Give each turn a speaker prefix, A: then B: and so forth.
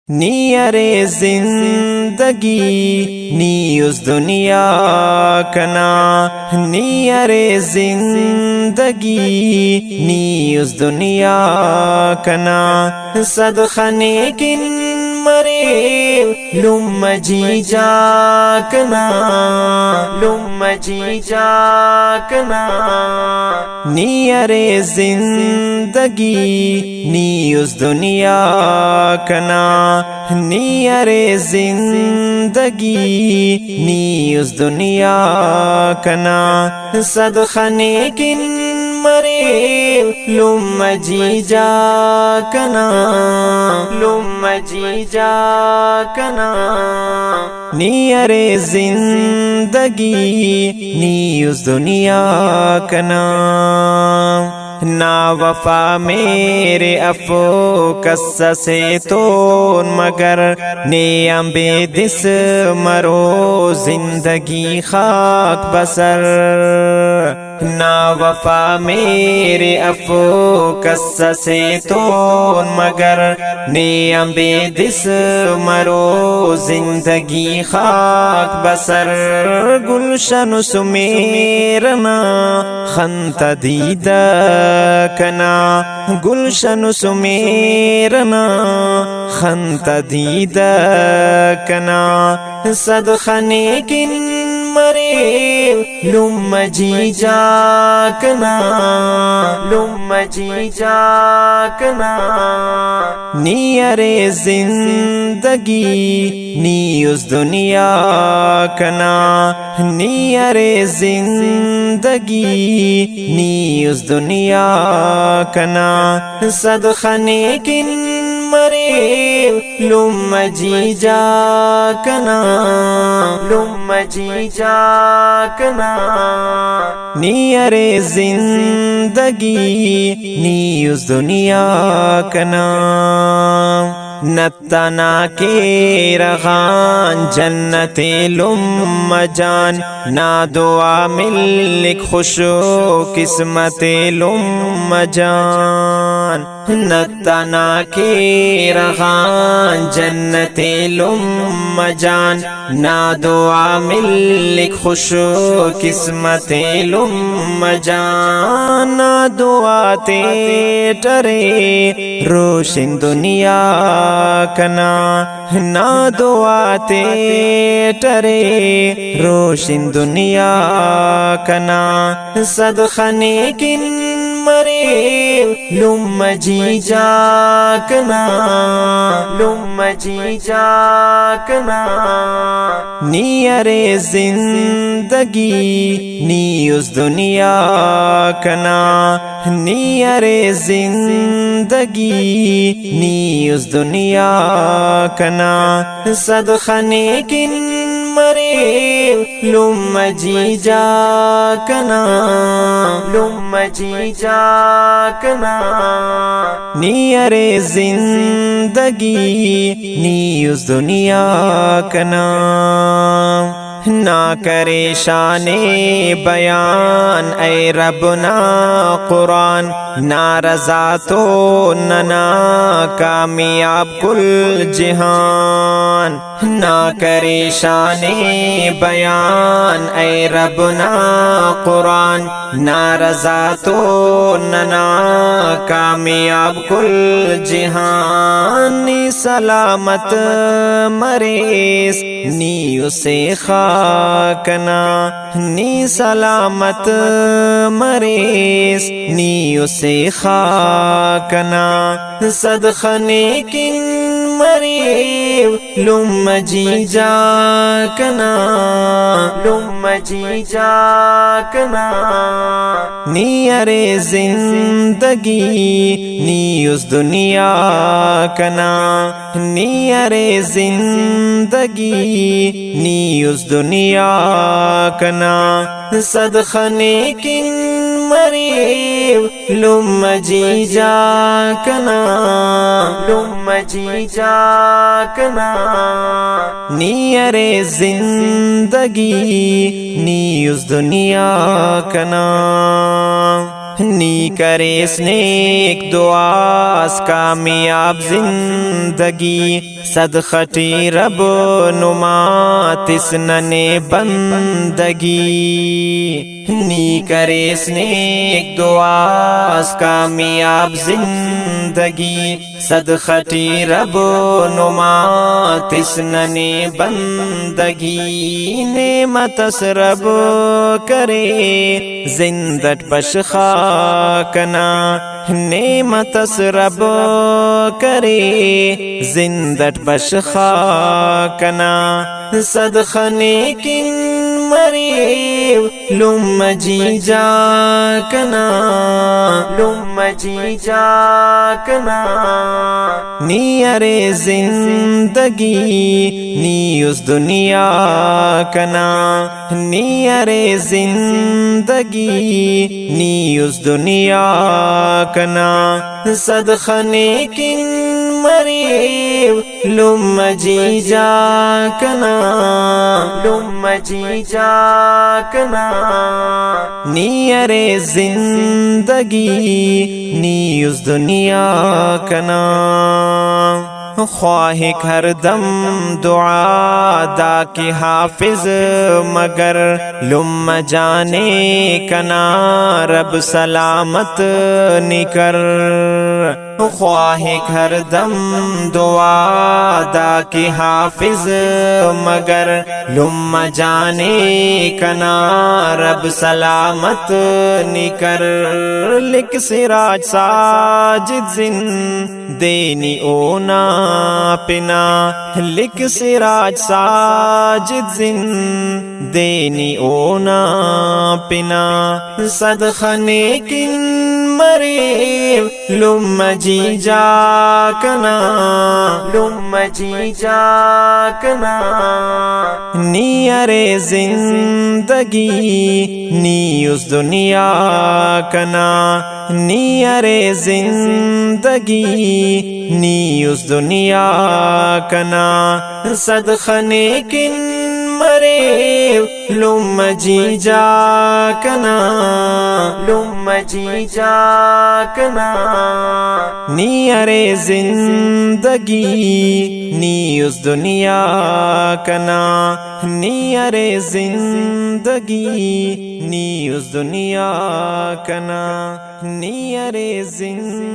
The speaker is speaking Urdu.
A: نی ارے زندگی نی اس دنیا کنا، نی ارے زندگی نی اس دنیا کنا، صدقہ نیکن مرے لم جی جا کنا، لم جی جا کنا، نی ارے زندگی نی اس دنیا کنا، نی ارے زندگی نی اس دنیا کنا، صدقہ نیکن مرے لم جی جا کنا، لم جی جا کنا، نی ارے زندگی نی اس دنیا کنا، نا وفا میرے افو کس سے تو مگر نیم بے دس مرو زندگی خاک بسر، نا وفا میرے افو کس سے تو مگر نیم بے دس مرو زندگی خاک بسر، گلشن سمیرنا خنت دید کنا، گلشن سمیرنا خنت دید کنا، صدقہ نیکن مرے لم جی جا کنا، لم جی جا کنا، نی ارے زندگی نی اس دنیا کنا، نی ارے زندگی نی اس دنیا کنا، صدقہ نیکن مرے لم جی جا کنا، لم جی جا کنا، نی ارے زندگی نی اس دنیا کنا، نتنا کے رغان جنت لم جان، نا دعا ملک خوشو قسمت لم جان، نتنا کے رغان جنت لم جان، نا دعا ملک خوشو قسمت لم جان، نا دعا تے ٹرے روشن دنیا کنا، نا دعا تے ٹرے روشن دنیا کنا، صدقہ نیکن مرے لم جی جا کنا، لم جی جا کنا، نی ارے زندگی نی اس دنیا کنا، نی ارے زندگی نی اس دنیا کنا، صدقہ نیکن مرے لم جی جا کنا، لم جی جا کنا، نی ارے زندگی نی اس دنیا کنا، نا کرے شان بیان اے ربنا قرآن، نا رضا تو نہ کامیاب کل جہان، نا کرے شان بیان اے ربنا قرآن، نا رضا تو نہ کامیاب کل جہان، نی سلامت مریض نی اسے خاکنا، نی سلامت مریض نی اسے خاکنا، صدقہ نیکن مرے لم جی جا کنا، لم جی جا کنا، نی ارے زندگی نی اس دنیا کنا، نی ارے زندگی نی اس دنیا کنا، صدقہ نیکن مرے لم جی جا کنا، لم جی جا کنا، نی ارے زندگی نی اس دنیا کنا، نی کرے اس نیک دعاس کامیاب زندگی صدقتی رب نمات اس ننے بندگی نی کرے اس نیک دعاس کامیاب زندگی صدقتی رب نمات اس ننے بندگی نعمت اس رب کرے زندت بشخاکنا نعمت اس رب کرے زندت بشخاکنا صدقہ نیکن مریو لم جی جا کنا لم جی جا کنا نی ارے زندگی نی اس دنیا کنا نی ارے زندگی نی اس دنیا کنا صدقہ نیکن مریو لم جی جا کنا لم جی جا کنا نی ارے زندگی نی اس دنیا کنا خواہ ہر دم دعا دا کی حافظ مگر لم جانے کنا رب سلامت نکر خواہ ہر دم دعا دا کی حافظ مگر لم جانے کنا رب سلامت نکر لکھ سراج ساجد دینی اونا پنا لکھ سراج ساجد دینی اونا پنا صدقہ نیکن مریو لم جی جا کنا لم جی جا کنا نی ارے زندگی نی اس دنیا کنا نی ارے زندگی نی اس دنیا کنا صدقہ نیکن مریو لم جی جا کنا لم جی جا کنا نی ارے زندگی نی اس دنیا کنا نی ارے زندگی نی اس دنیا کنا نی ارے زندگی